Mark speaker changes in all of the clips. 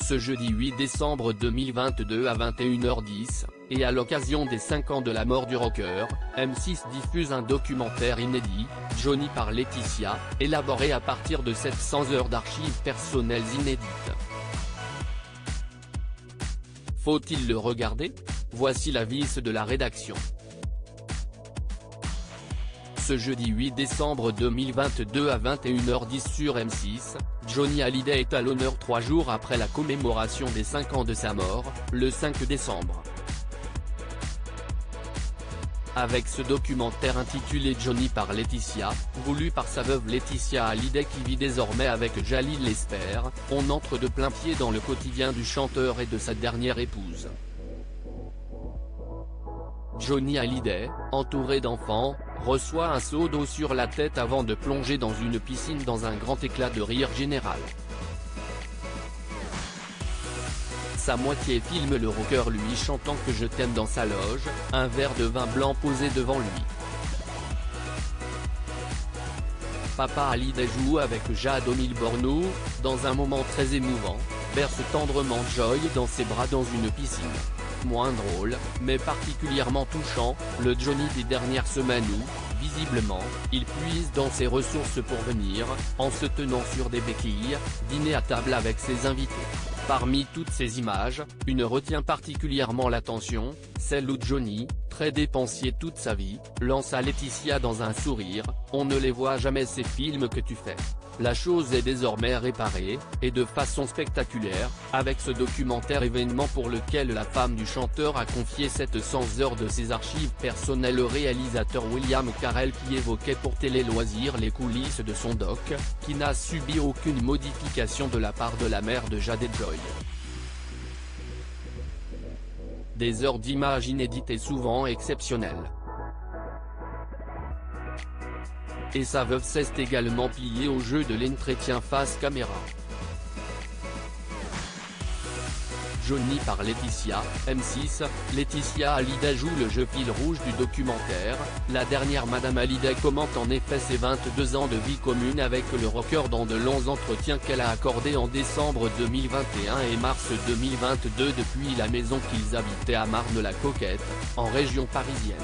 Speaker 1: ce jeudi 8 décembre 2022 à 21h10, et à l'occasion des 5 ans de la mort du rocker, M6 diffuse un documentaire inédit, Johnny par Laetitia, élaboré à partir de 700 heures d'archives personnelles inédites. Faut-il le regarder? Voici l'avis de la rédaction. Ce jeudi 8 décembre 2022 à 21h10 sur M6, Johnny Hallyday est à l'honneur 3 jours après la commémoration des 5 ans de sa mort, le 5 décembre. Avec ce documentaire intitulé Johnny par Laetitia, voulu par sa veuve Laetitia Hallyday qui vit désormais avec Jalil Lesper, on entre de plein pied dans le quotidien du chanteur et de sa dernière épouse. Johnny Hallyday, entouré d'enfants, reçoit un seau d'eau sur la tête avant de plonger dans une piscine dans un grand éclat de rire général. Sa moitié filme le rocker lui chantant que je t'aime dans sa loge, un verre de vin blanc posé devant lui. Papa Hallyday joue avec Jade O'Milborno, dans un moment très émouvant, berce tendrement Joy dans ses bras dans une piscine. Moins drôle, mais particulièrement touchant, le Johnny des dernières semaines où, visiblement, il puise dans ses ressources pour venir, en se tenant sur des béquilles, dîner à table avec ses invités. Parmi toutes ces images, une retient particulièrement l'attention, celle où Johnny, très dépensier toute sa vie, lance à Laetitia dans un sourire, « On ne les voit jamais ces films que tu fais ». La chose est désormais réparée, et de façon spectaculaire, avec ce documentaire événement pour lequel la femme du chanteur a confié 700 heures de ses archives personnelles au réalisateur William Carell qui évoquait pour Télé Loisirs les coulisses de son doc, qui n'a subi aucune modification de la part de la mère de Jade et Joy. Des heures d'images inédites et souvent exceptionnelles. Et sa veuve s'est également pliée au jeu de l'entretien face caméra. Johnny par Laetitia, M6, Laetitia Hallyday joue le jeu fil rouge du documentaire, la dernière Madame Hallyday commente en effet ses 22 ans de vie commune avec le rocker dans de longs entretiens qu'elle a accordés en décembre 2021 et mars 2022 depuis la maison qu'ils habitaient à Marne-la-Coquette, en région parisienne.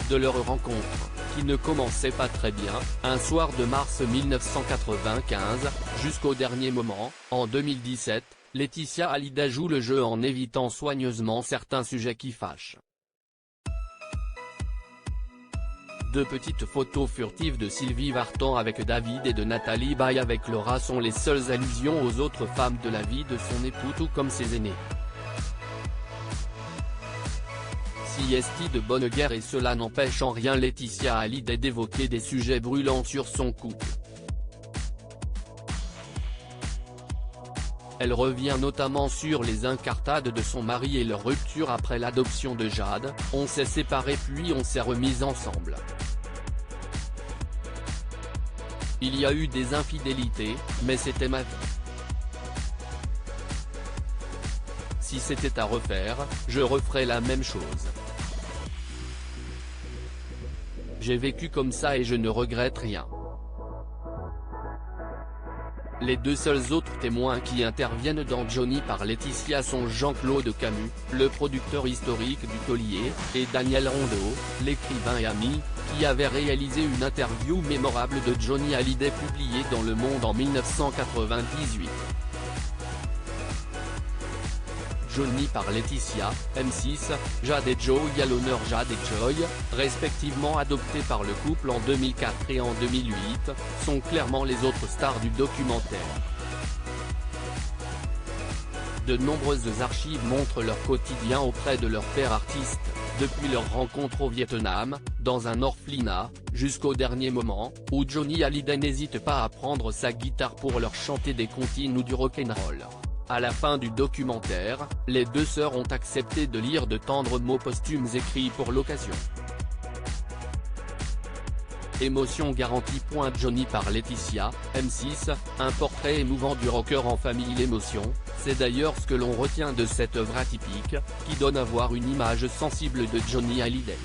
Speaker 1: De leur rencontre, qui ne commençait pas très bien, un soir de mars 1995, jusqu'au dernier moment, en 2017, Laetitia Hallyday joue le jeu en évitant soigneusement certains sujets qui fâchent. Deux petites photos furtives de Sylvie Vartan avec David et de Nathalie Baye avec Laura sont les seules allusions aux autres femmes de la vie de son époux tout comme ses aînés. Est de bonne guerre et cela n'empêche en rien Laetitia Hallyday d'évoquer des sujets brûlants sur son couple. Elle revient notamment sur les incartades de son mari et leur rupture après l'adoption de Jade, « On s'est séparés puis on s'est remis ensemble. Il y a eu des infidélités, mais c'était ma vie. Si c'était à refaire, je referais la même chose. J'ai vécu comme ça et je ne regrette rien. » Les deux seuls autres témoins qui interviennent dans Johnny par Laetitia sont Jean-Claude Camus, le producteur historique du Taulier, et Daniel Rondeau, l'écrivain et ami, qui avait réalisé une interview mémorable de Johnny Hallyday publiée dans Le Monde en 1998. Johnny par Laetitia, M6, Jade et Joy à l'honneur. Jade et Joy, respectivement adoptés par le couple en 2004 et en 2008, sont clairement les autres stars du documentaire. De nombreuses archives montrent leur quotidien auprès de leur père artiste, depuis leur rencontre au Vietnam, dans un orphelinat, jusqu'au dernier moment, où Johnny Hallyday n'hésite pas à prendre sa guitare pour leur chanter des comptines ou du rock'n'roll. À la fin du documentaire, les deux sœurs ont accepté de lire de tendres mots posthumes écrits pour l'occasion. Émotion garantie. Johnny par Laetitia, M6, un portrait émouvant du rocker en famille. L'émotion, c'est d'ailleurs ce que l'on retient de cette œuvre atypique, qui donne à voir une image sensible de Johnny Hallyday.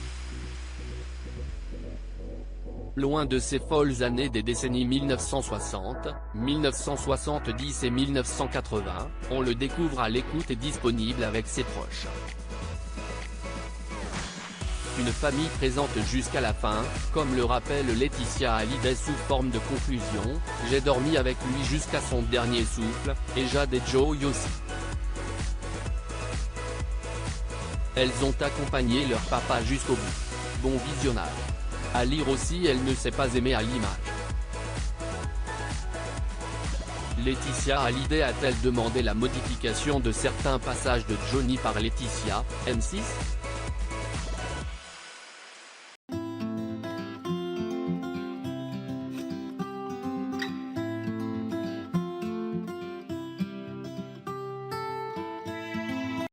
Speaker 1: Loin de ces folles années des décennies 1960, 1970 et 1980, on le découvre à l'écoute et disponible avec ses proches. Une famille présente jusqu'à la fin, comme le rappelle Laetitia Hallyday sous forme de conclusion, j'ai dormi avec lui jusqu'à son dernier souffle, et Jade et Joey aussi. Elles ont accompagné leur papa jusqu'au bout. Bon visionnage. À lire aussi, elle ne s'est pas aimée à l'image. Laetitia Hallyday a-t-elle demandé la modification de certains passages de Johnny par Laetitia, M6 ?